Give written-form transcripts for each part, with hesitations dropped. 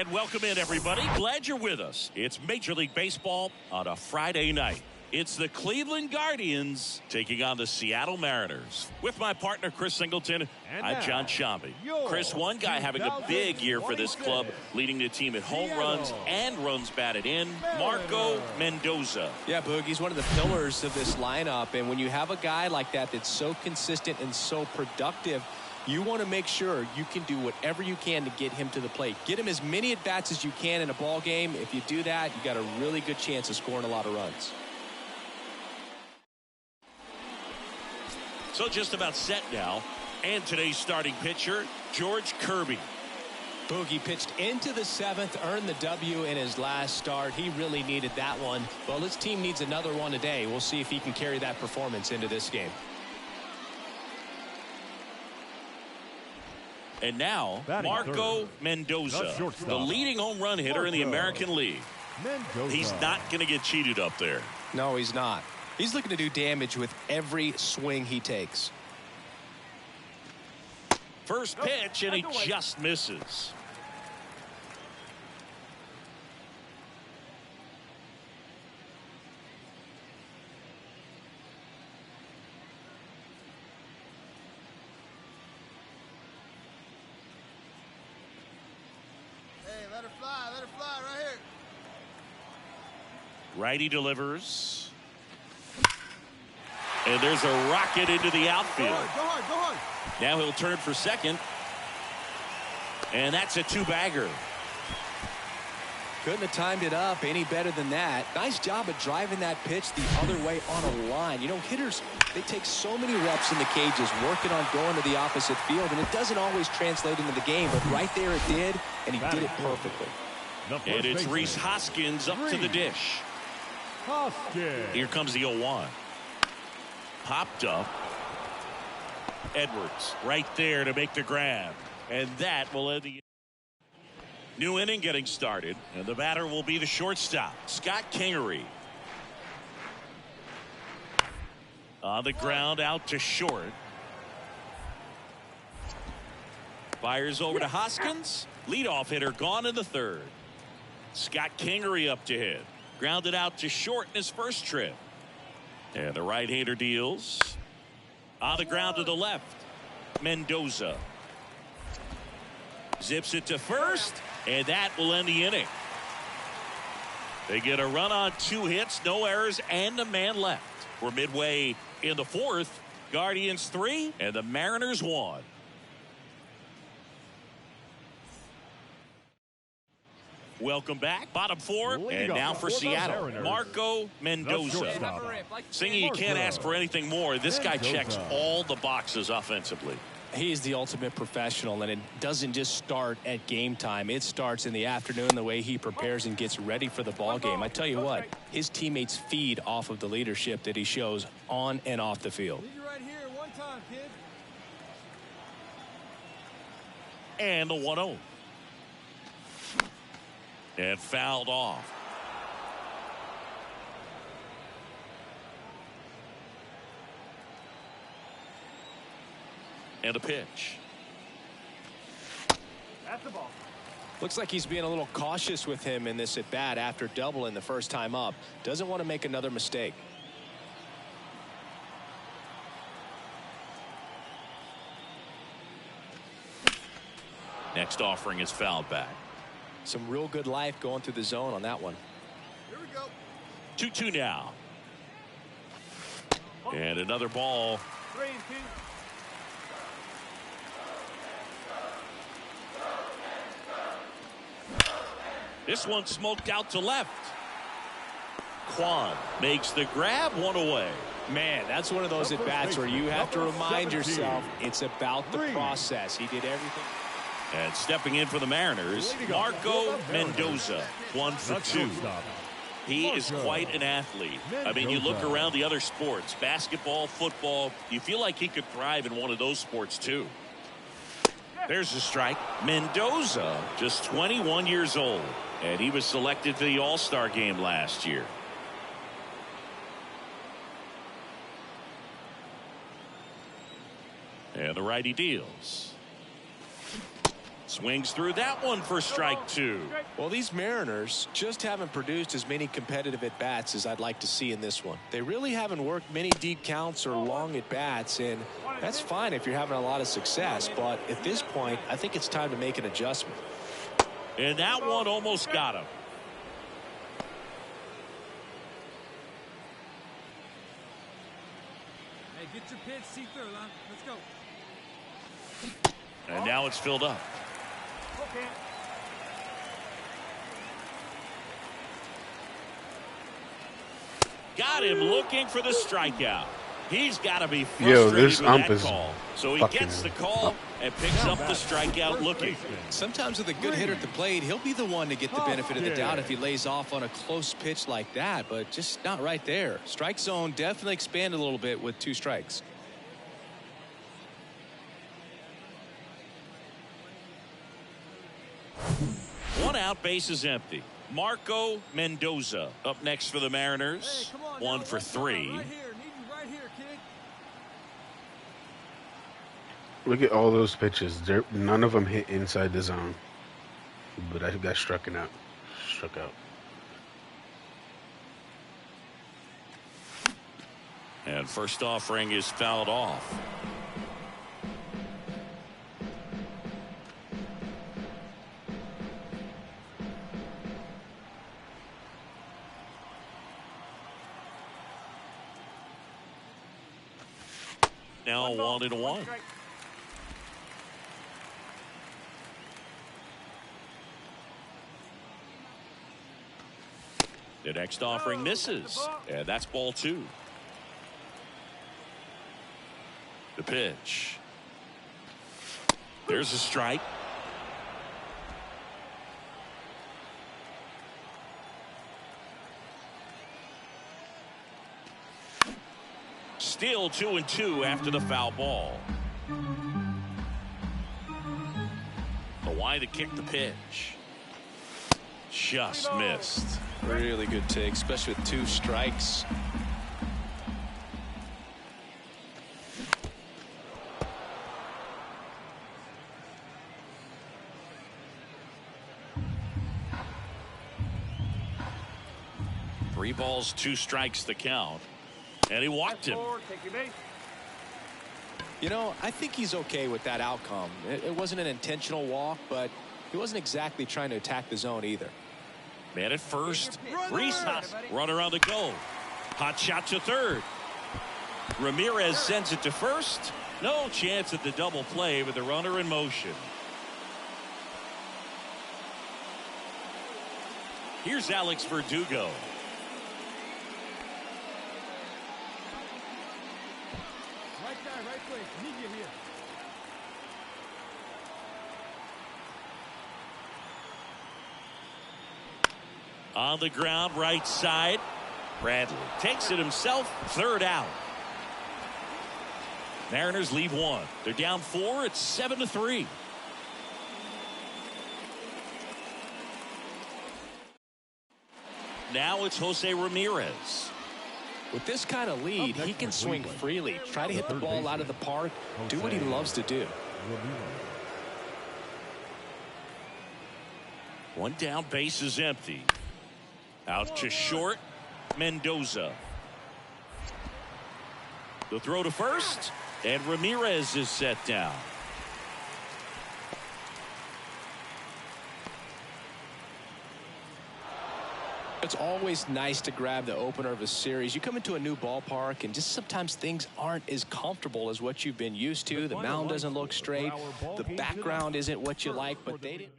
And welcome in, everybody. Glad you're with us. It's Major League Baseball on a Friday night. It's the Cleveland Guardians taking on the Seattle Mariners. With my partner, Chris Singleton, I'm John Shambi. Chris, one guy having a big year for this club, leading the team in home runs and runs batted in, Marco Mendoza. Yeah, Boog, he's one of the pillars of this lineup. And when you have a guy like that that's so consistent and so productive, you want to make sure you can do whatever you can to get him to the plate. Get him as many at-bats as you can in a ball game. If you do that, you got a really good chance of scoring a lot of runs. So just about set now. And today's starting pitcher, George Kirby. Boogie pitched into the seventh, earned the W in his last start. He really needed that one. Well, his team needs another one today. We'll see if he can carry that performance into this game. And now, Marco Mendoza, the leading home run hitter in the American League. He's not going to get cheated up there. No, he's not. He's looking to do damage with every swing he takes. First pitch, and he just misses. Let her fly right here. Righty delivers. And there's a rocket into the outfield. Go hard. Now he'll turn for second. And that's a two-bagger. Couldn't have timed it up any better than that. Nice job of driving that pitch the other way on a line. You know, hitters, they take so many reps in the cages working on going to the opposite field, and it doesn't always translate into the game, but right there it did, and he did it perfectly. And it's Rhys Hoskins up to the dish. Here comes the 0-1. Popped up. Edwards right there to make the grab. And that will end the new inning getting started. And the batter will be the shortstop, Scott Kingery. On the ground, out to short. Fires over to Hoskins. Leadoff hitter gone in the third. Scott Kingery up to hit. Grounded out to short in his first trip. And the right-hander deals. On the ground to the left. Mendoza. Zips it to first. And that will end the inning. They get a run on 2 hits, no errors, and a man left. We're midway in the fourth. Guardians 3 and the Mariners 1. Welcome back. Bottom 4. And now for Seattle, Marco Mendoza. Singy, you can't ask for anything more. This guy checks all the boxes offensively. He's the ultimate professional, and it doesn't just start at game time. It starts in the afternoon, the way he prepares and gets ready for the ball game. I tell you what, his teammates feed off of the leadership that he shows on and off the field. Right here, one time, kid. And the 1-0. And fouled off. And a pitch. That's the ball. Looks like he's being a little cautious with him in this at bat after doubling the first time up. Doesn't want to make another mistake. Next offering is fouled back. Some real good life going through the zone on that one. Here we go. 2-2 now. And another ball. 3-2. This one smoked out to left. Kwan makes the grab, 1 away. Man, that's one of those at bats where you have to remind yourself it's about the process. He did everything. And stepping in for the Mariners, Marco Mendoza, 1 for 2. He is quite an athlete. I mean, you look around the other sports, basketball, football, you feel like he could thrive in one of those sports too. There's a strike. Mendoza, just 21 years old, and he was selected for the All-Star game last year. And the righty deals. Swings through that one for strike 2. Well, these Mariners just haven't produced as many competitive at-bats as I'd like to see in this one. They really haven't worked many deep counts or long at-bats, and that's fine if you're having a lot of success. But at this point, I think it's time to make an adjustment. And that one almost got him. Hey, get your pitch, see through, huh? Let's go. And now it's filled up. Okay. Got him looking for the strikeout. He's got to be Yo, frustrated this with ump that is call. So he fucking gets the call and picks up the strikeout looking. Sometimes with a good hitter at the plate, he'll be the one to get the benefit of the doubt if he lays off on a close pitch like that, but just not right there. Strike zone definitely expanded a little bit with 2 strikes. One out, base is empty. Marco Mendoza up next for the Mariners. Hey, come on, 1 now, for one 3. time. Right here. Need you right here, kid. Look at all those pitches. None of them hit inside the zone. But I got struck out. And first offering is fouled off. Now 1-1. The next offering misses, and that's ball 2. The pitch. There's a strike. Still 2-2 after the foul ball. The wide to kick the pitch. Just missed. Really good take, especially with 2 strikes. Three balls, 2 strikes the count. And he walked him. You know, I think he's okay with that outcome. It wasn't an intentional walk, but he wasn't exactly trying to attack the zone either. Man at first. Reese runner on the go. Hot shot to third. Ramirez sends it to first. No chance at the double play with the runner in motion. Here's Alex Verdugo. Right there, right place. Need you here. On the ground, right side. Bradley takes it himself. Third out. Mariners leave 1. They're down 4. It's 7-3. Now it's Jose Ramirez. With this kind of lead, he can swing freely, try to hit the ball out of the park, do what he loves to do. One down, base is empty. Out to short, Mendoza. The throw to first, and Ramirez is set down. It's always nice to grab the opener of a series. You come into a new ballpark, and just sometimes things aren't as comfortable as what you've been used to. The mound doesn't look straight. The background isn't what you like, but they didn't.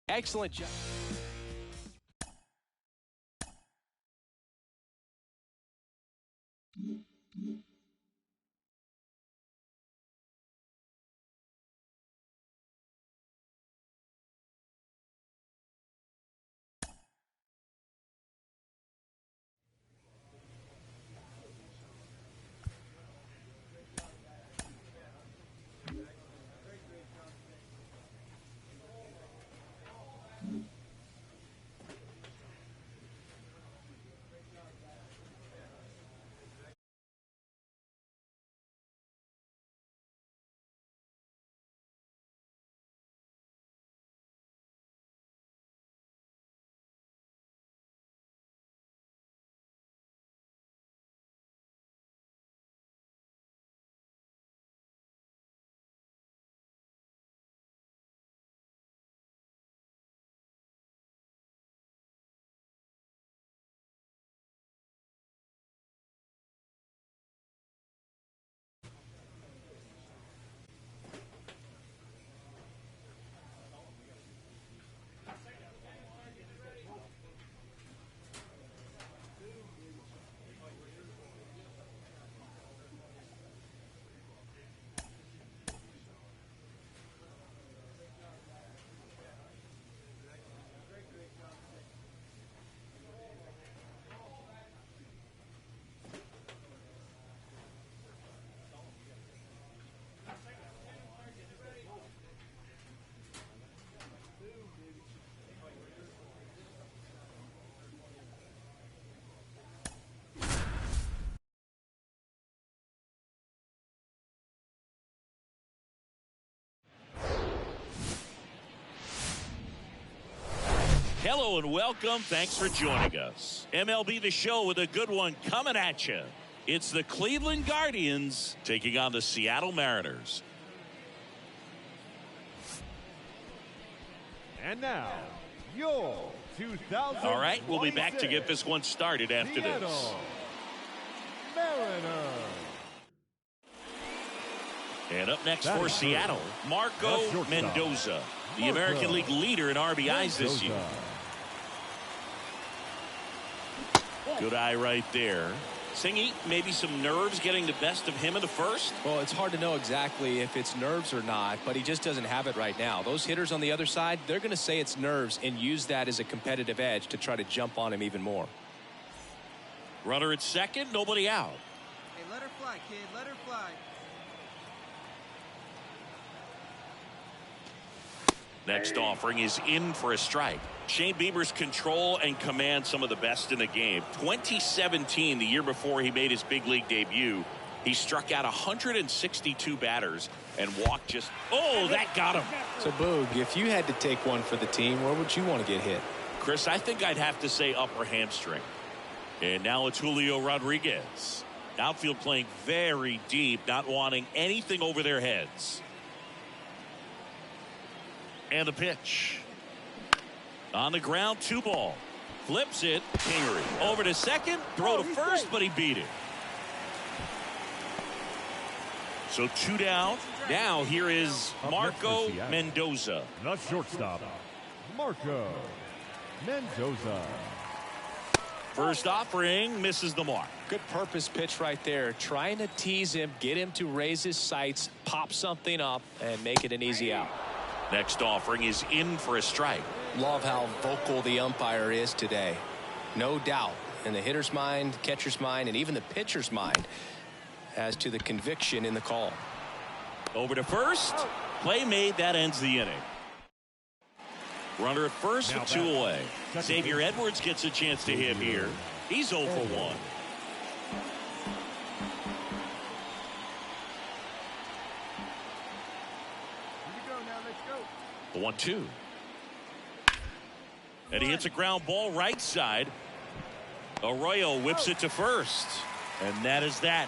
Excellent job. Hello and welcome. Thanks for joining us. MLB The Show with a good one coming at you. It's the Cleveland Guardians taking on the Seattle Mariners. And now, your 2000. All right, we'll be back to get this one started after Seattle this. Mariners. And up next for Seattle, Marco Mendoza, the American League leader in RBIs this year. Good eye right there. Singy, maybe some nerves getting the best of him in the first? Well, it's hard to know exactly if it's nerves or not, but he just doesn't have it right now. Those hitters on the other side, they're going to say it's nerves and use that as a competitive edge to try to jump on him even more. Runner at second, nobody out. Hey, let her fly, kid. Let her fly. Next offering is in for a strike. Shane Bieber's control and command some of the best in the game. 2017, the year before he made his big league debut, he struck out 162 batters and walked just... Oh, that got him. So, Boog, if you had to take one for the team, where would you want to get hit? Chris, I think I'd have to say upper hamstring. And now it's Julio Rodriguez. Outfield playing very deep, not wanting anything over their heads. And the pitch. On the ground, 2 ball. Flips it. Kingery over to second. Throw to first, but he beat it. So 2 down. Now here is Marco Mendoza. The shortstop, Marco Mendoza. First offering misses the mark. Good purpose pitch right there. Trying to tease him, get him to raise his sights, pop something up, and make it an easy out. Next offering is in for a strike. Love how vocal the umpire is today. No doubt in the hitter's mind, catcher's mind, and even the pitcher's mind as to the conviction in the call. Over to first. Play made. That ends the inning. Runner at first with 2 away. Xavier Edwards gets a chance to hit here. He's 0 for 1. The 1-2. And he hits a ground ball right side. Arroyo whips it to first. And that is that.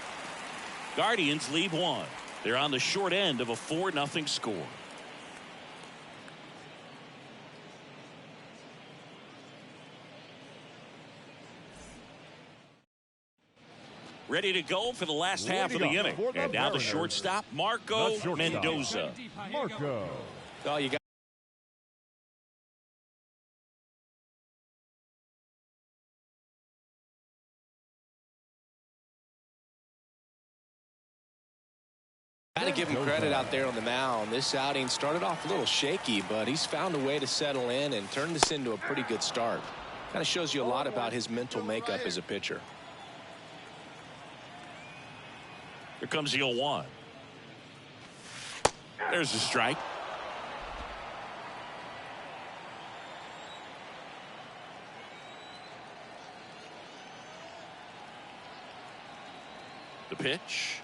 Guardians lead 1. They're on the short end of a 4-0 score. Ready to go for the last half of the inning. And now the shortstop, Marco Mendoza. Marco. Oh, you got to give him credit out there on the mound. This outing started off a little shaky, but he's found a way to settle in and turn this into a pretty good start. Kind of shows you a lot about his mental makeup as a pitcher. Here comes the 0-1. There's a strike. The pitch.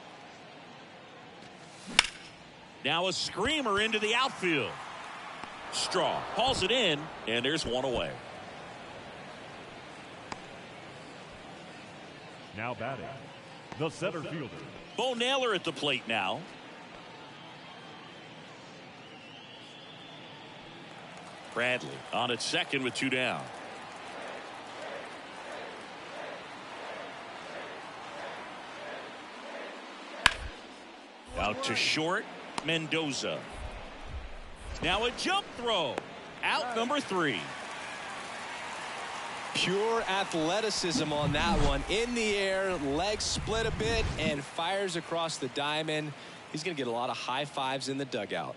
Now a screamer into the outfield. Straw hauls it in, and there's 1 away. Now batting, the center fielder. Bo Naylor at the plate now. Bradley on at second with 2 down. Out to short, Mendoza. Now a jump throw. Out number 3. Pure athleticism on that one. In the air, legs split a bit, and fires across the diamond. He's going to get a lot of high fives in the dugout.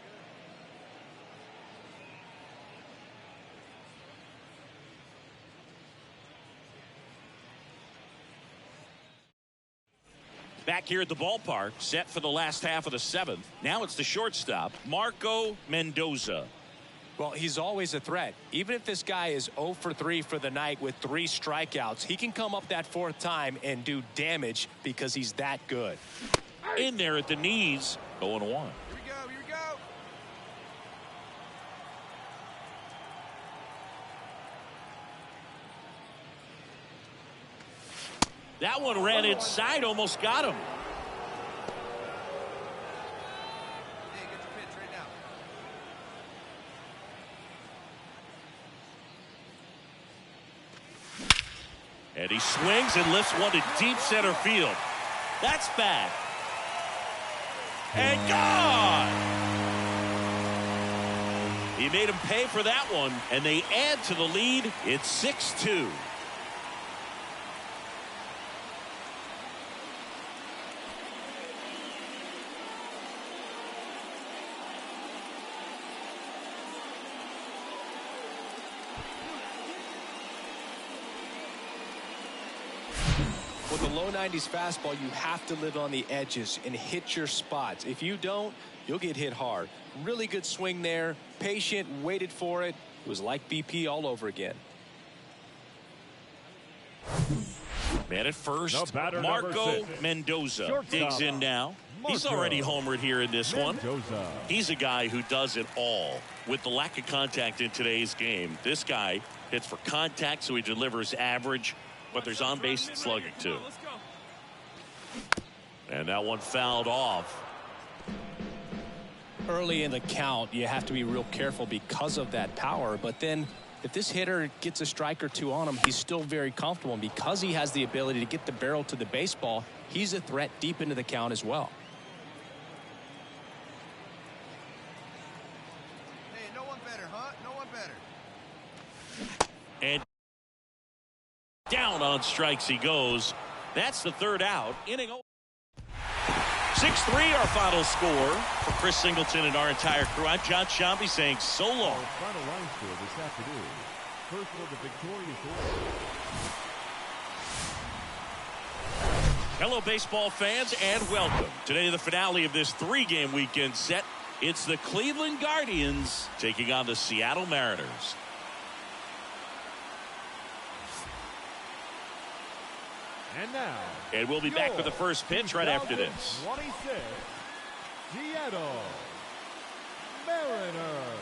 Back here at the ballpark, set for the last half of the 7th. Now it's the shortstop, Marco Mendoza. Well, he's always a threat. Even if this guy is 0 for 3 for the night with 3 strikeouts, he can come up that 4th time and do damage because he's that good. In there at the knees, 0-1. Here we go. Here we go. That one ran inside, almost got him. Hey, get your pitch right now. And he swings and lifts one to deep center field. That's bad. And gone! He made him pay for that one, and they add to the lead. It's 6-2. With the low 90s fastball, you have to live on the edges and hit your spots. If you don't, you'll get hit hard. Really good swing there. Patient, waited for it. It was like BP all over again. Man at first, batter, Marco #6. Mendoza Shortstop, digs in now. He's Marco already homered here in this one. Mendoza. He's a guy who does it all. With the lack of contact in today's game, this guy hits for contact, so he delivers average, but there's on-base slugging too. And that one fouled off. Early in the count, you have to be real careful because of that power. But then if this hitter gets a strike or two on him, he's still very comfortable. And because he has the ability to get the barrel to the baseball, he's a threat deep into the count as well. Hey, no one better, huh? No one better. And down on strikes he goes. That's the third out. Inning 6-3 our final score. For Chris Singleton and our entire crew, I'm John Shambi saying so long. Our final line score this afternoon. First for the victorious Orioles. Hello, baseball fans, and welcome. Today, the finale of this three-game weekend set. It's the Cleveland Guardians taking on the Seattle Mariners. And now. And we'll be back with the first pitch right after this. 26 Seattle Mariners.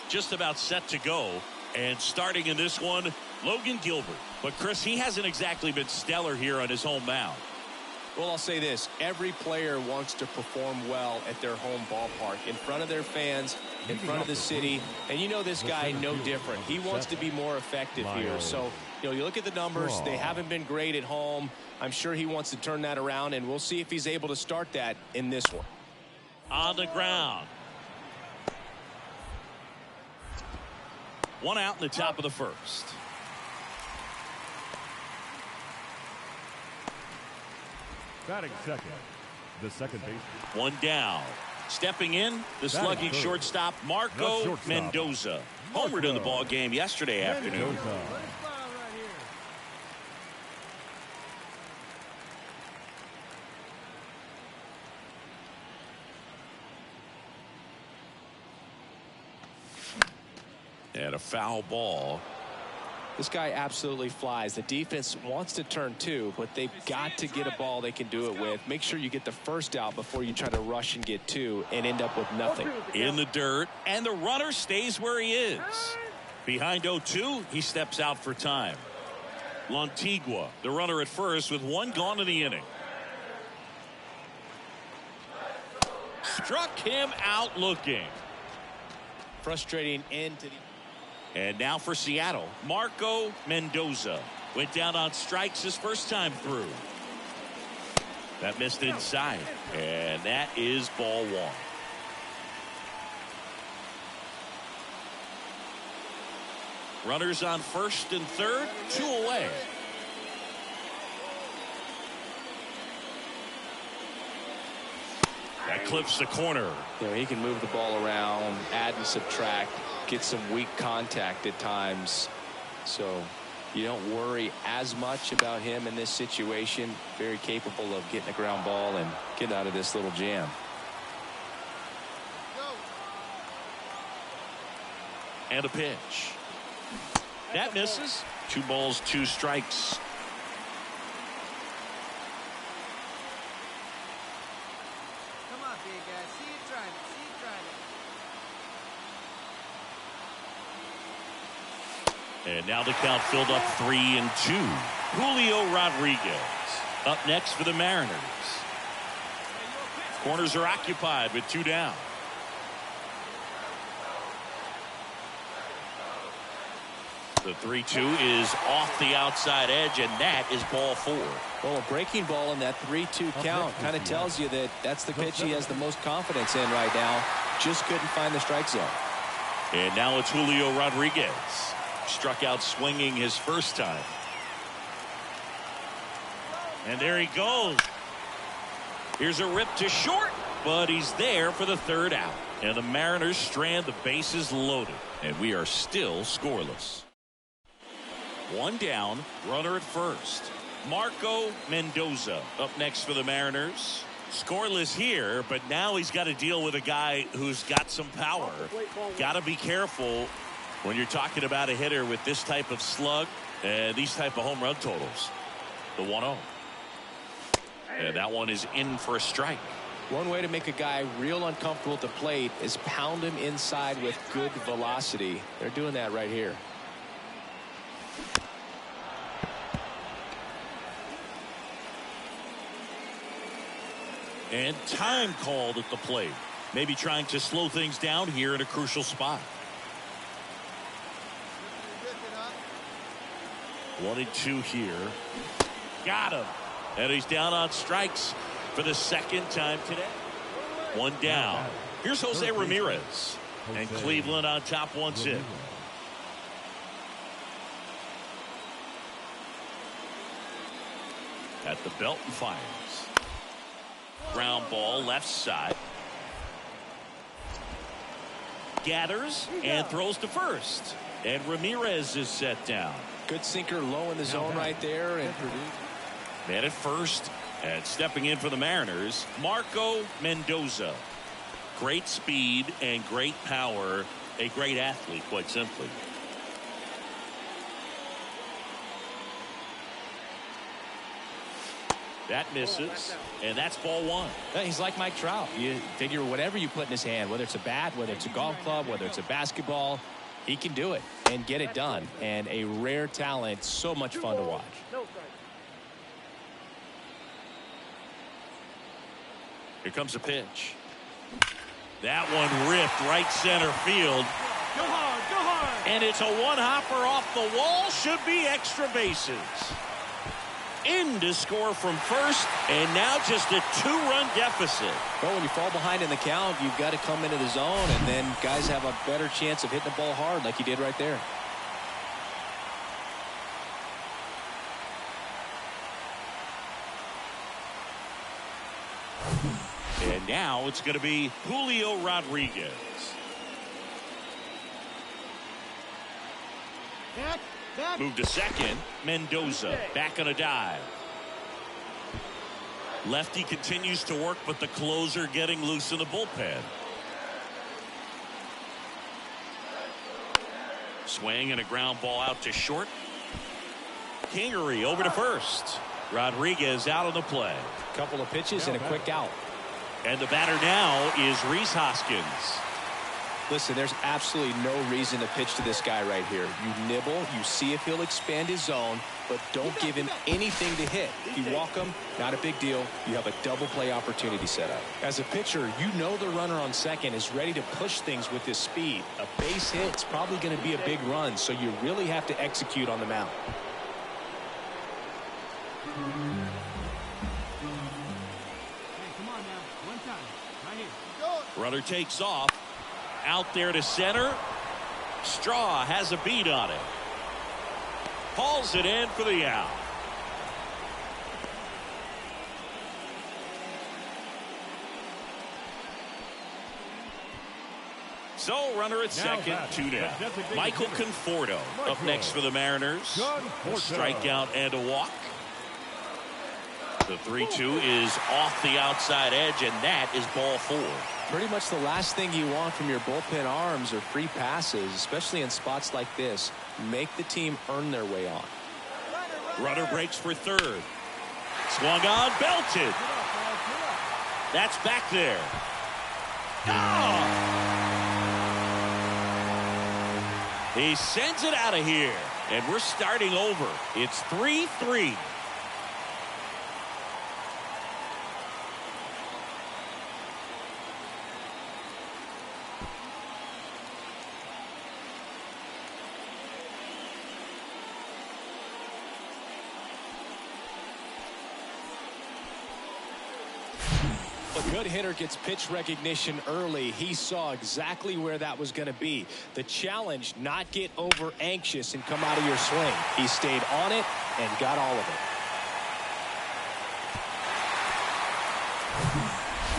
Just about set to go. And starting in this one, Logan Gilbert. But, Chris, he hasn't exactly been stellar here on his home mound. Well, I'll say this. Every player wants to perform well at their home ballpark, in front of their fans, in front of the city. And you know this guy no different. He wants to be more effective here. So, you look at the numbers. They haven't been great at home. I'm sure he wants to turn that around, and we'll see if he's able to start that in this one. On the ground. One out in the top of the first. Batting second, the second baseman. One down. Stepping in, the slugging shortstop, Marco Mendoza. Homered in the ball game yesterday afternoon. Let it fly right here. And a foul ball. This guy absolutely flies. The defense wants to turn two, but they've got to get a ball they can do it with. Make sure you get the first out before you try to rush and get two and end up with nothing. In the dirt, and the runner stays where he is. Behind 0-2, he steps out for time. Lantigua, the runner at first, with one gone in the inning. Struck him out looking. Frustrating end to the... And now for Seattle, Marco Mendoza. Went down on strikes his first time through. That missed inside. And that is ball one. Runners on first and third, two away. That clips the corner. He can move the ball around, add and subtract, get some weak contact at times. So you don't worry as much about him in this situation. Very capable of getting a ground ball and get out of this little jam. And a pitch. That misses. 2 balls, 2 strikes. Come on, big guy. See you trying it. See you trying And now the count filled up 3-2. Julio Rodriguez up next for the Mariners. Corners are occupied with 2 down. The 3-2 is off the outside edge, and that is ball 4. Well, a breaking ball in that 3-2 count kind of tells you that that's the pitch he has the most confidence in right now. Just couldn't find the strike zone. And now it's Julio Rodriguez. Struck out swinging his first time. And there he goes. Here's a rip to short, but he's there for the 3rd out. And the Mariners strand the bases loaded. And we are still scoreless. 1 down, runner at first. Marco Mendoza up next for the Mariners. Scoreless here, but now he's got to deal with a guy who's got some power. Got to be careful when you're talking about a hitter with this type of slug and these type of home run totals. The 1-0. And that one is in for a strike. One way to make a guy real uncomfortable at the plate is pound him inside with good velocity. They're doing that right here. And time called at the plate. Maybe trying to slow things down here in a crucial spot. 1-2 here. Got him. And he's down on strikes for the 2nd time today. 1 down. Here's Jose Ramirez. And Cleveland on top 1-6. At the belt and fires. Ground ball left side. Gathers and throws to first. And Ramirez is set down. Good sinker low in the zone right there. And man at first. And stepping in for the Mariners, Marco Mendoza. Great speed and great power. A great athlete, quite simply. That misses, and that's ball 1. He's like Mike Trout. You figure whatever you put in his hand, whether it's a bat, whether it's a golf club, whether it's a basketball, he can do it and get it done. And a rare talent, so much fun to watch. Here comes a pitch. That one ripped right center field. Go hard, go hard. And it's a one-hopper off the wall. Should be extra bases. In to score from first, and now just a 2-run deficit. Well, when you fall behind in the count, you've got to come into the zone, and then guys have a better chance of hitting the ball hard like he did right there. And now it's going to be Julio Rodriguez. Move to second. Mendoza back on a dive. Lefty continues to work, but the closer getting loose in the bullpen. Swing and a ground ball out to short. Kingery over to first. Rodriguez out on the play. Couple of pitches and a quick out. And the batter now is Rhys Hoskins. Listen, there's absolutely no reason to pitch to this guy right here. You nibble, you see if he'll expand his zone, but don't give him anything to hit. If you walk him, not a big deal. You have a double play opportunity set up. As a pitcher, you know the runner on second is ready to push things with his speed. A base hit is probably going to be a big run, so you really have to execute on the mound. Runner takes off. Out there to center. Straw has a beat on it. Hauls it in for the out. So runner at second, 2 down. Michael Conforto up next for the Mariners. A strikeout and a walk. The 3-2 is off the outside edge, and that is ball 4. Pretty much the last thing you want from your bullpen arms are free passes, especially in spots like this. Make the team earn their way on. Runner breaks for third. Swung on, belted. That's back there. Oh! He sends it out of here. And we're starting over. It's 3-3. A good hitter gets pitch recognition early. He saw exactly where that was going to be. The challenge, not get over anxious and come out of your swing. He stayed on it and got all of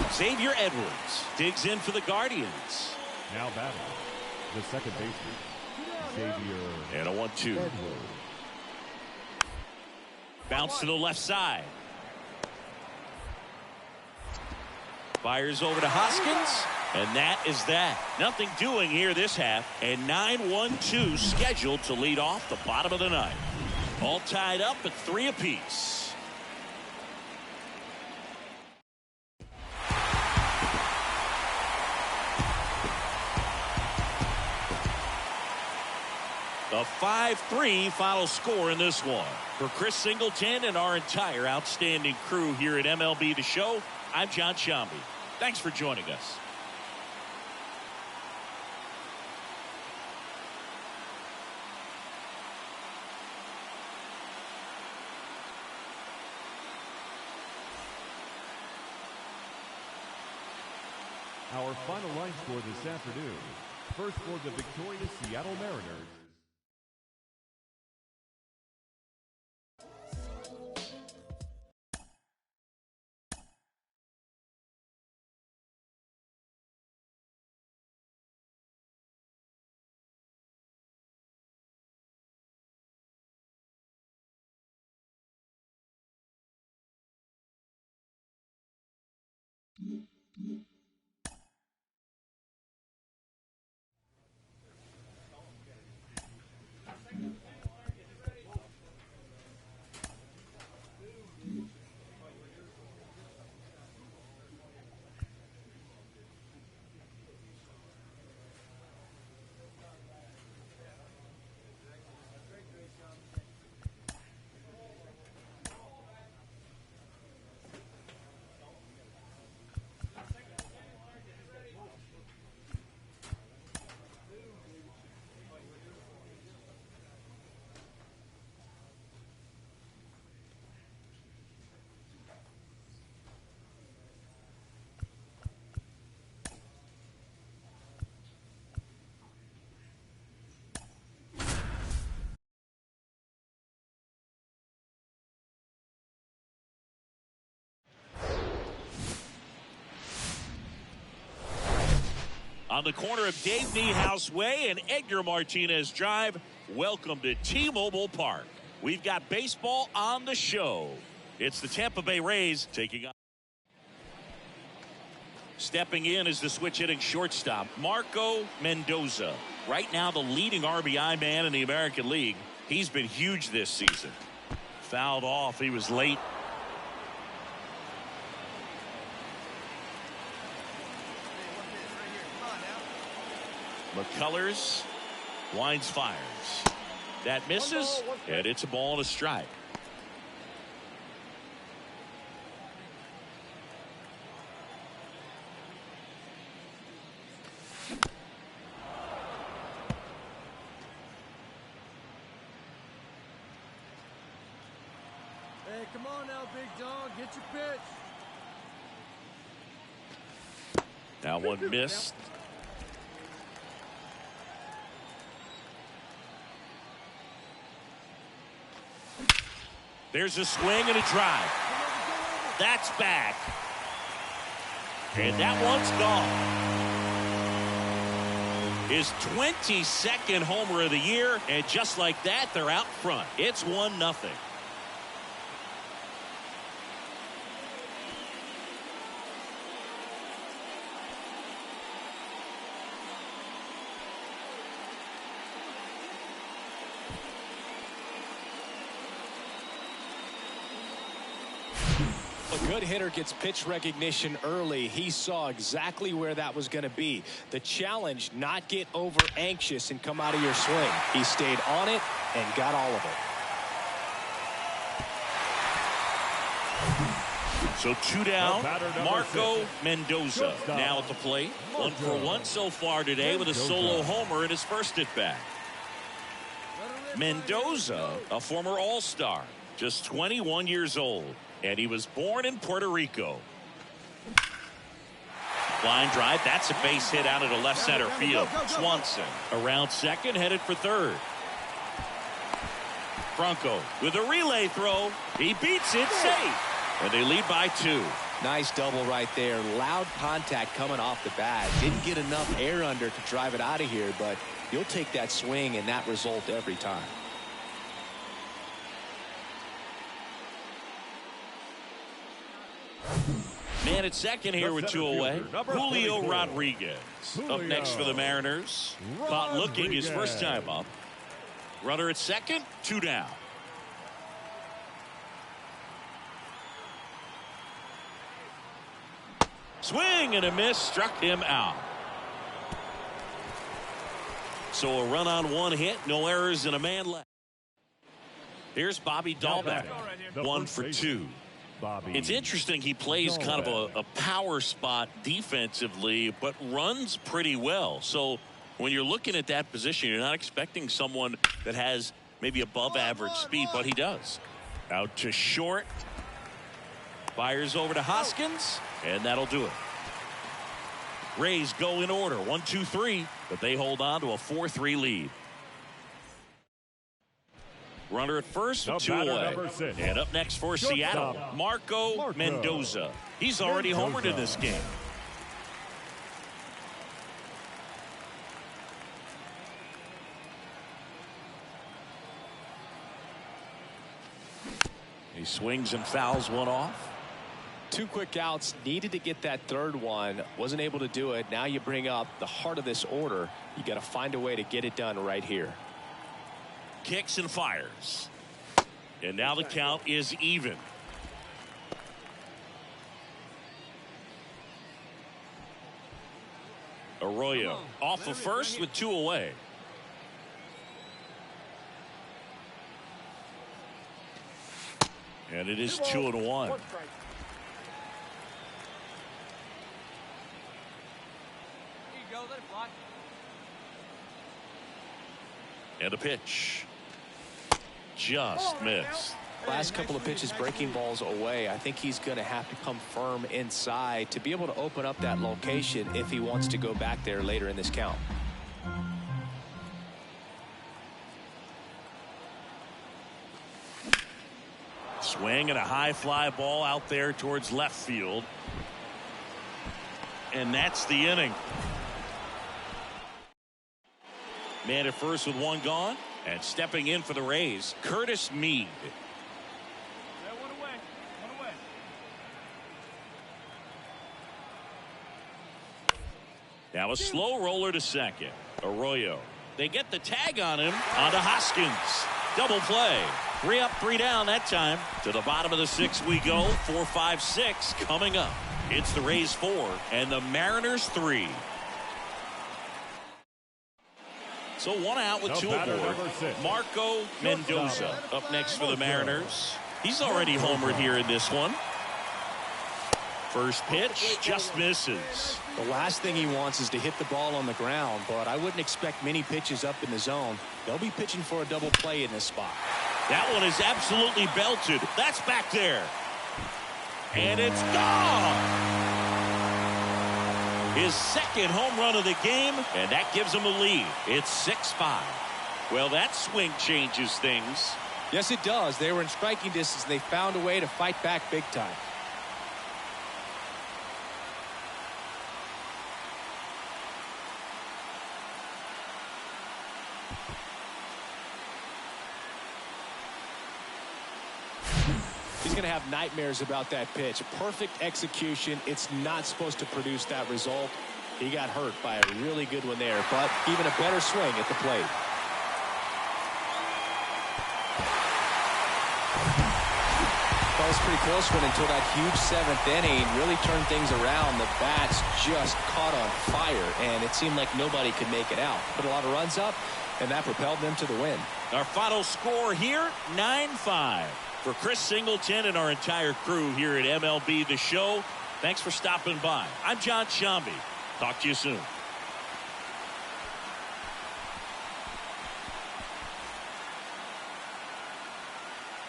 it. Xavier Edwards digs in for the Guardians. Now batting, the second baseman, Xavier. And a 1-2. Edwards. Bounce to the left side. Fires over to Hoskins, and that is that. Nothing doing here this half, and 9-1-2 scheduled to lead off the bottom of the ninth. All tied up at 3 apiece. A 5-3 final score in this one. For Chris Singleton and our entire outstanding crew here at MLB The Show, I'm John Shambi. Thanks for joining us. Our final line score this afternoon. First for the victorious Seattle Mariners. On the corner of Dave Niehaus Way and Edgar Martinez Drive, welcome to T-Mobile Park. We've got baseball on the show. It's the Tampa Bay Rays taking on. Stepping in is the switch-hitting shortstop, Marco Mendoza. Right now the leading RBI man in the American League. He's been huge this season. Fouled off. He was late. McCullers winds, fires. That misses, and it's a ball and a strike. Hey, come on now, big dog. Get your pitch. Now one missed. There's a swing and a drive. That's back. And that one's gone. His 22nd homer of the year, and just like that, they're out front. It's 1-0. good hitter gets pitch recognition early. He saw exactly where that was going to be. The challenge, not get over anxious and come out of your swing. He stayed on it and got all of it. So 2 down. Marco Mendoza now at the plate. 1 for 1 so far today with a solo homer in his first at bat. Mendoza, a former All-Star, just 21 years old, and he was born in Puerto Rico. Line drive, that's a base hit out into left center field. Swanson around second, headed for third. Franco with a relay throw. He beats it, safe. And they lead by 2. Nice double right there. Loud contact coming off the bat. Didn't get enough air under to drive it out of here, but you'll take that swing and that result every time. Man at second here with 2 away. Julio Rodriguez up next for the Mariners. Caught looking his first time up. Runner at second, 2 down. Swing and a miss, struck him out. So a run on 1 hit, no errors, and a man left. Here's Bobby Dahlbeck, 1 for 2. It's interesting, he plays kind of a power spot defensively, but runs pretty well. So when you're looking at that position, you're not expecting someone that has maybe above average speed, but he does. Out to short. Fires over to Hoskins, and that'll do it. Rays go in order, 1, 2, 3, but they hold on to a 4-3 lead. Runner at first with 2 away. And up next for Seattle, Marco Mendoza. He's already homered in this game. He swings and fouls one off. 2 quick outs, needed to get that third one, wasn't able to do it. Now you bring up the heart of this order. You got to find a way to get it done right here. Kicks and fires. And now the count is even. Arroyo off of first with 2 away. And it is 2-1. And a pitch. Just missed. Last couple of pitches breaking balls away. I think he's going to have to come firm inside to be able to open up that location if he wants to go back there later in this count. Swing and a high fly ball out there towards left field. And that's the inning. Man at first with 1 gone. And stepping in for the Rays, Curtis Mead. One away. Now a slow roller to second. Arroyo. They get the tag on him. On to Hoskins. Double play. 3 up, 3 down that time. To the bottom of the 6th we go. 4, 5, 6 coming up. It's the Rays 4 and the Mariners 3. So 1 out with 2 aboard. Marco Mendoza up next for the Mariners. He's already homered here in this one. First pitch just misses. The last thing he wants is to hit the ball on the ground, but I wouldn't expect many pitches up in the zone. They'll be pitching for a double play in this spot. That one is absolutely belted. That's back there. And it's gone. His 2nd home run of the game, and that gives him a lead. It's 6-5. Well, that swing changes things. Yes, it does. They were in striking distance. They found a way to fight back big time. He's going to have nightmares about that pitch. Perfect execution. It's not supposed to produce that result. He got hurt by a really good one there, but even a better swing at the plate. Well, it was a pretty close one until that huge seventh inning really turned things around. The bats just caught on fire, and it seemed like nobody could make it out. Put a lot of runs up, and that propelled them to the win. Our final score here, 9-5. For Chris Singleton and our entire crew here at MLB The Show, thanks for stopping by. I'm John Shambi. Talk to you soon.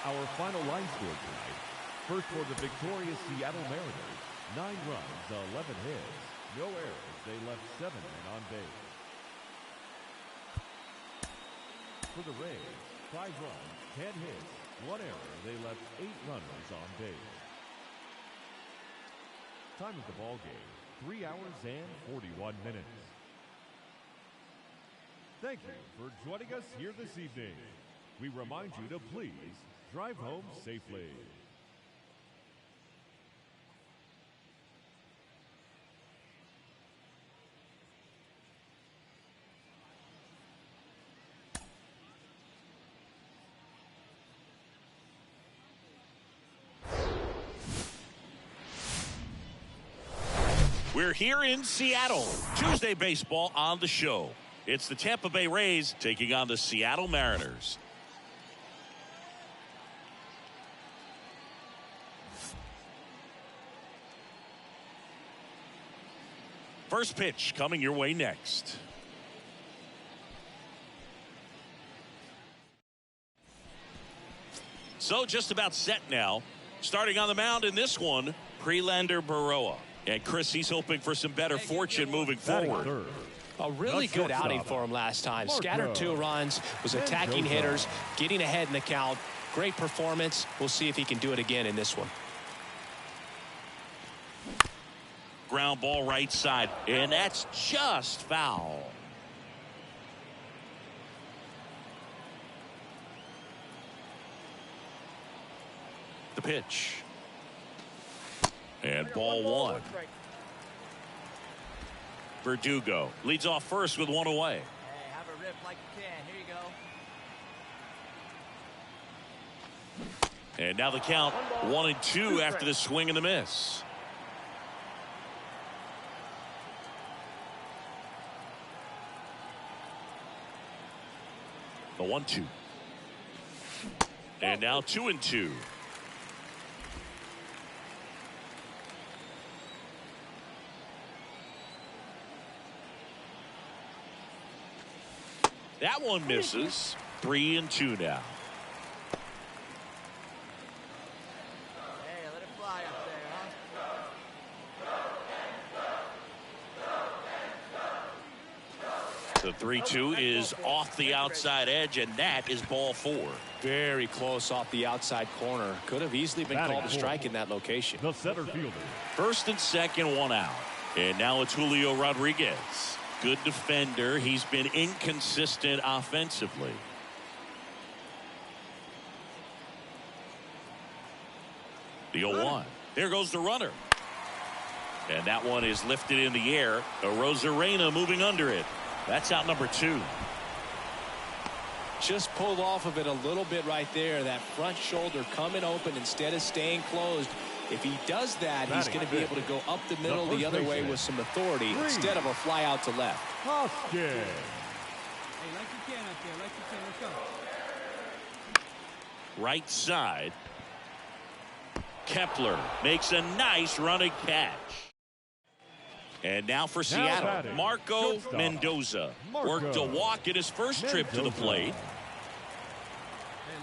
Our final line score tonight. First for the victorious Seattle Mariners, 9 runs, 11 hits, no errors. They left 7 men on base. For the Rays, 5 runs, 10 hits, 1 error. They left 8 runners on base. Time of the ball game, 3 hours and 41 minutes. Thank you for joining us here this evening. We remind you to please drive home safely. We're here in Seattle. Tuesday baseball on the show. It's the Tampa Bay Rays taking on the Seattle Mariners. First pitch coming your way next. So just about set now. Starting on the mound in this one, Prelander Berroa. And Chris, he's hoping for some better fortune moving forward. A really good outing for him last time. Scattered 2 runs, was attacking hitters, getting ahead in the count. Great performance. We'll see if he can do it again in this one. Ground ball right side, and that's just foul. The pitch. And ball 1. Verdugo leads off first with 1 away. Hey, have a rip like you can. Here you go. And now the count 1-2 after the swing and the miss. The 1-2. And now 2-2. That one misses. 3-2 now. Hey, let it fly up there, huh? The 3-2 is off the outside edge, and that is ball 4. Very close off the outside corner. Could have easily been called a strike in that location. The center fielder. First and second, 1 out. And now it's Julio Rodriguez. Good defender. He's been inconsistent offensively. The 0-1. There goes the runner. And that one is lifted in the air. Arozarena moving under it. That's out number 2. Just pulled off of it a little bit right there. That front shoulder coming open instead of staying closed. If he does that, he's going to be able to go up the middle the other way with some authority instead of a fly out to left. Hoskins. Hey, like you can up there, like you can. Let's go. Right side. Kepler makes a nice running catch. And now for Seattle, Marco Mendoza worked a walk in his first trip to the plate. Hey,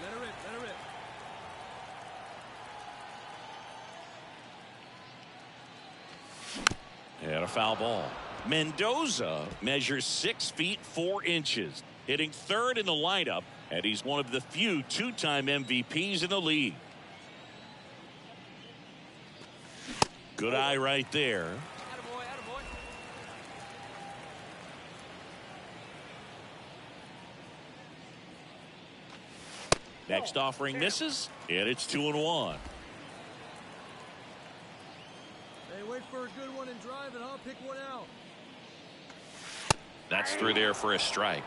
let her rip, let her rip. And a foul ball. Mendoza measures 6 feet 4 inches, hitting 3rd in the lineup, and he's one of the few 2-time MVPs in the league. Good eye right there. Attaboy, attaboy. Next offering misses, and it's 2-1. Hey, wait for a good one and drive, and I'll pick one out. That's through there for a strike.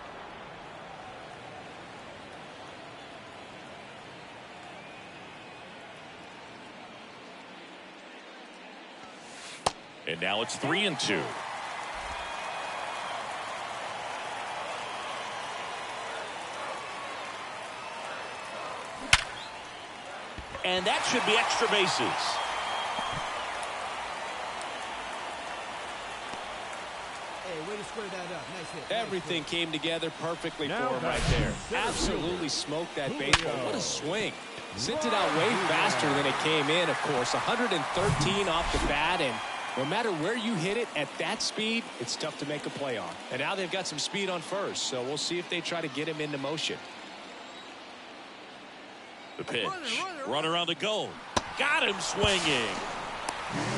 And now it's 3-2. And that should be extra bases. Hey, way to square that up. Nice hit. Everything came together perfectly Now for him right there. Absolutely smoked that baseball. What a swing. Sent it out way faster than it came in, of course. 113 off the bat, and no matter where you hit it at that speed, it's tough to make a play on. And now they've got some speed on first, so we'll see if they try to get him into motion. The pitch. Runner on the go. Got him swinging.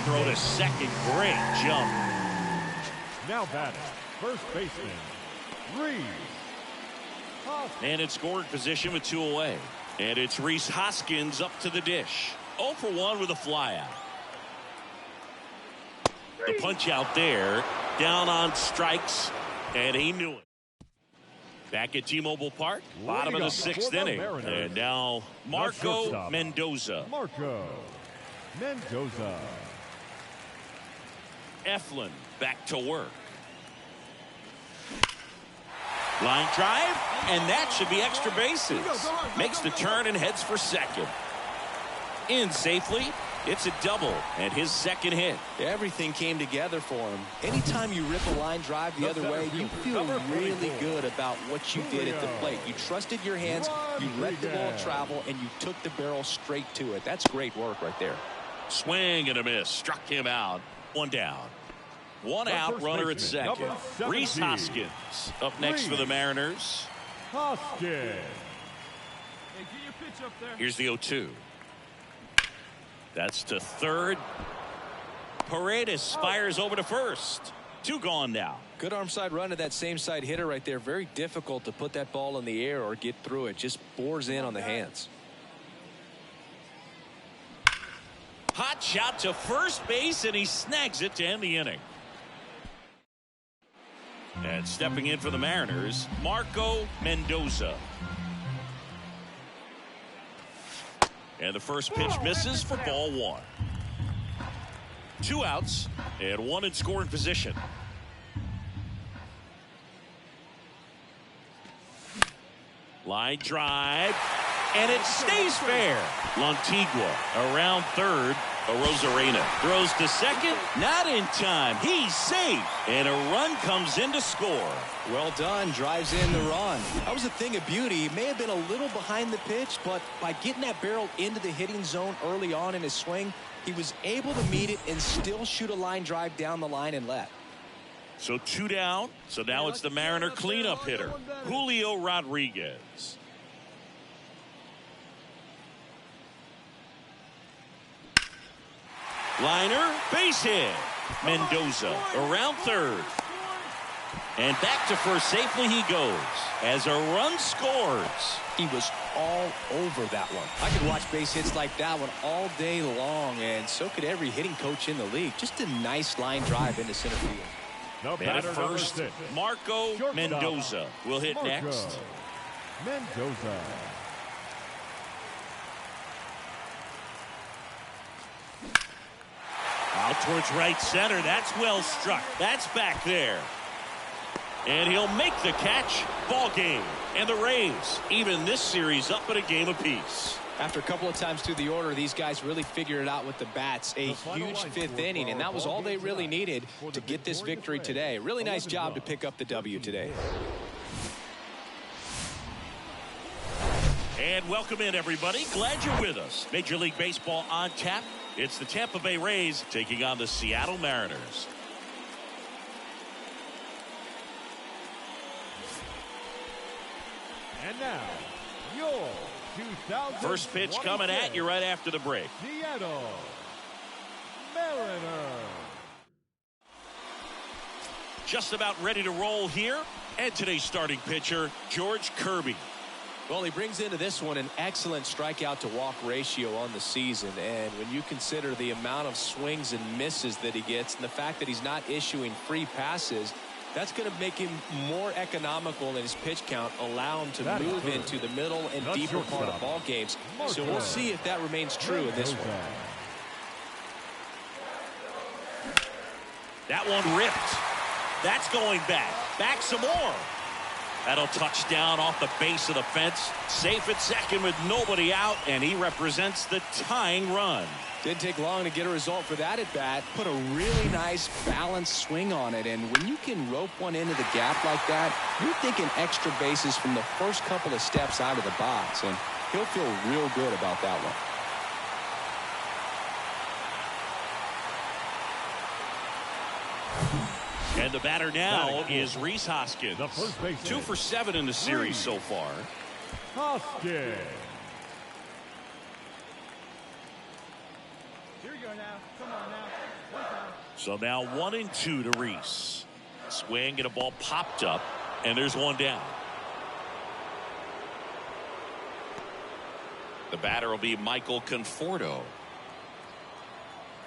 Throw to second. Great jump. Now batting, first baseman, Reese. And in scoring position with 2 away. And it's Rhys Hoskins up to the dish. 0 for 1 with a flyout. The punch out there. Down on strikes. And he knew it. Back at T-Mobile Park. Bottom of the 6th inning. And now Marco Mendoza. Marco Mendoza. Eflin back to work. Line drive, and that should be extra bases. Makes the turn and heads for second. In safely, it's a double, and his second hit. Everything came together for him. Anytime you rip a line drive the other way, you feel really good about what you did at the plate. You trusted your hands, you let the ball travel, and you took the barrel straight to it. That's great work right there. Swing and a miss. Struck him out. 1 down. 1 out, runner at second. Rhys Hoskins up next for the Mariners. Hoskins. Hey, get your pitch up there. Here's the 0-2. That's to third. Paredes fires over to first. 2 gone now. Good arm side run to that same side hitter right there. Very difficult to put that ball in the air or get through it. Just bores in on the hands. Hot shot to first base, and he snags it to end the inning. And stepping in for the Mariners, Marco Mendoza. And the first pitch misses for ball 1. 2 outs and 1 in scoring position. Line drive, and it stays fair. Lantigua around third. Arozarena throws to second, not in time. He's safe, and a run comes in to score. Well done, drives in the run. That was a thing of beauty. He may have been a little behind the pitch, but by getting that barrel into the hitting zone early on in his swing, he was able to meet it and still shoot a line drive down the line and left. So 2 down. So now it's the Mariner cleanup hitter, Julio Rodriguez. Liner, base hit. Mendoza around third. And back to first safely he goes as a run scores. He was all over that one. I could watch base hits like that one all day long, and so could every hitting coach in the league. Just a nice line drive into center field. And at first, Marco Shortstop. Mendoza will hit Marco next. Mendoza. Out towards right center. That's well struck. That's back there. And he'll make the catch. Ball game. And the Rays even this series up at a game apiece. After a couple of times through the order, these guys really figured it out with the bats. A huge 5th inning, and that was all they really needed to get this victory today. Really nice job to pick up the W today. And welcome in, everybody. Glad you're with us. Major League Baseball on tap. It's the Tampa Bay Rays taking on the Seattle Mariners. And now, your 2000 First pitch coming at you right after the break. Seattle Mariners. Just about ready to roll here. And today's starting pitcher, George Kirby. Well, he brings into this one an excellent strikeout to walk ratio on the season. And when you consider the amount of swings and misses that he gets and the fact that he's not issuing free passes, that's going to make him more economical in his pitch count, allow him to move into the middle and deeper part of ball games. So we'll see if that remains true in this one. That one ripped. That's going back. Back some more. That'll touch down off the base of the fence. Safe at second with nobody out, and he represents the tying run. Didn't take long to get a result for that at bat. Put a really nice balanced swing on it, and when you can rope one into the gap like that, you're thinking extra bases from the first couple of steps out of the box, and he'll feel real good about that one. And the batter now is Rhys Hoskins. The first baseman. 2 for 7 in the series so far. Hoskins. Here we go now. Come on now. One time. So now 1-2 to Rhys. Swing and a ball popped up, and there's one down. The batter will be Michael Conforto.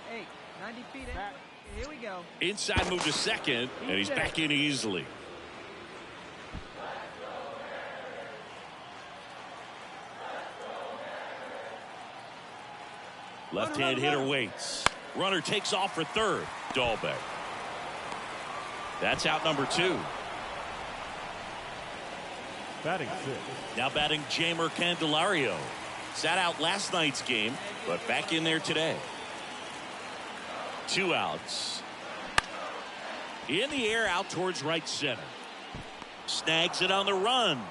Hey, 90 feet in. Here we go. Inside move to second, and he's back in easily. Left-hand hitter waits. Runner takes off for third. Dahlbeck. That's out number 2. Batting 6. Now batting Jamer Candelario. Sat out last night's game, but back in there today. 2 outs. In the air out towards right center. Snags it on the run.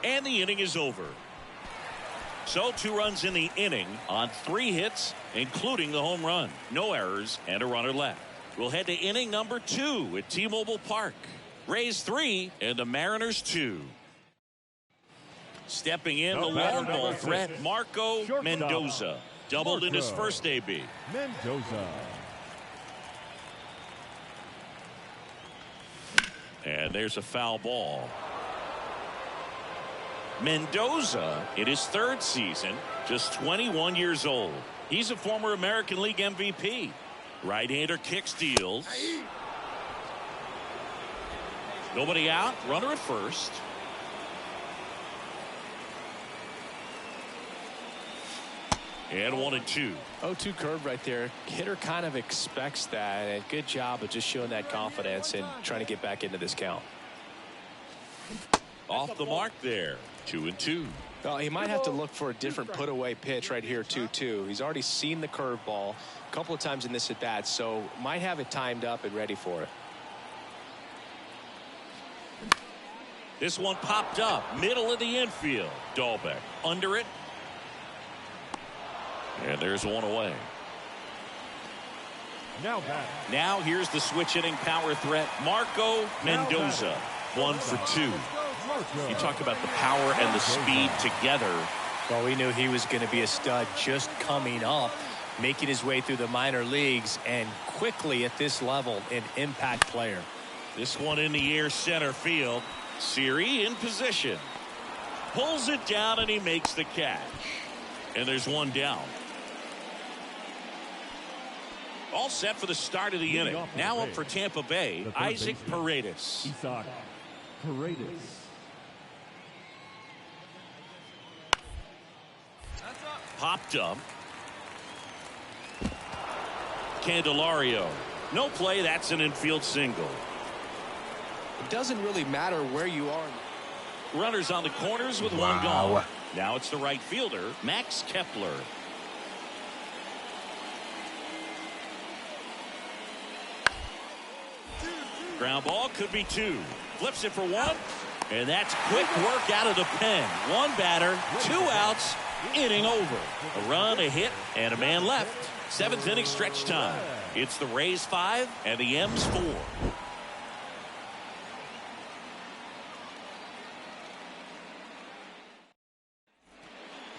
And the inning is over. So 2 runs in the inning on 3 hits, including the home run. No errors and a runner left. We'll head to inning number 2 at T-Mobile Park. Rays 3 and the Mariners 2. Stepping in, the long ball threat, Marco Mendoza. Doubled in his first AB. Mendoza. And there's a foul ball. Mendoza, in his 3rd season, just 21 years old. He's a former American League MVP. Right-hander kick steals. Nobody out. Runner at first. And 1-2. 0-2 curve right there. Hitter kind of expects that, and good job of just showing that confidence and trying to get back into this count. Off the mark there. 2-2. Well, he might have to look for a different put-away pitch right here, 2-2. He's already seen the curveball a couple of times in this at-bat, so might have it timed up and ready for it. This one popped up. Middle of the infield. Dahlbeck under it. And there's one away. Now here's the switch hitting power threat, Marco Mendoza. 1 for 2. You talk about the power and the speed together. Well, we knew he was going to be a stud just coming up, making his way through the minor leagues, and quickly at this level, an impact player. This one in the air center field. Siri in position. Pulls it down and he makes the catch. And there's one down. All set for the start of the inning. Now up for Tampa Bay, Isaac Paredes. Isaac Paredes. Popped up. Candelario. No play. That's an infield single. It doesn't really matter where you are. Runners on the corners with one gone. Now it's the right fielder, Max Kepler. Ground ball could be 2. Flips it for 1. And that's quick work out of the pen. 1 batter, 2 outs, inning over. A run, a hit, and a man left. 7th inning stretch time. It's the Rays 5 and the M's 4.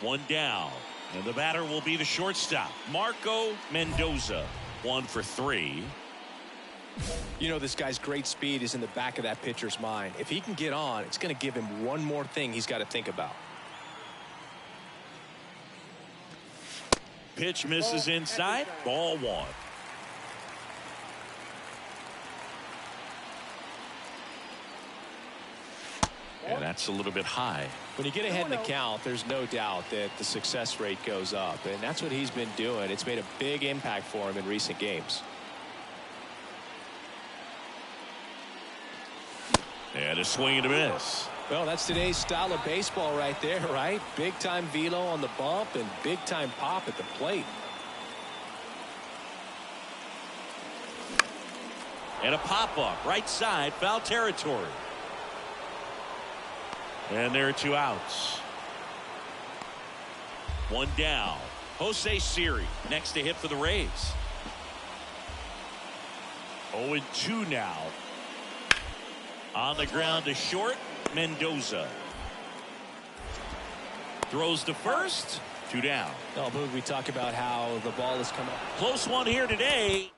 One down. And the batter will be the shortstop, Marco Mendoza. 1 for 3. You know, this guy's great speed is in the back of that pitcher's mind. If he can get on, it's going to give him one more thing he's got to think about. Pitch misses inside. Ball 1. And that's a little bit high. When you get ahead in the count, there's no doubt that the success rate goes up, and that's what he's been doing. It's made a big impact for him in recent games. And a swing and a miss. Well, that's today's style of baseball right there, right? Big-time velo on the bump and big-time pop at the plate. And a pop-up, right side, foul territory. And there are 2 outs. 1 down. Jose Siri next to hit for the Rays. 0-2 now. On the ground to short, Mendoza. Throws to first, 2 down. Oh, Boog, we talk about how the ball is coming up. Close one here today.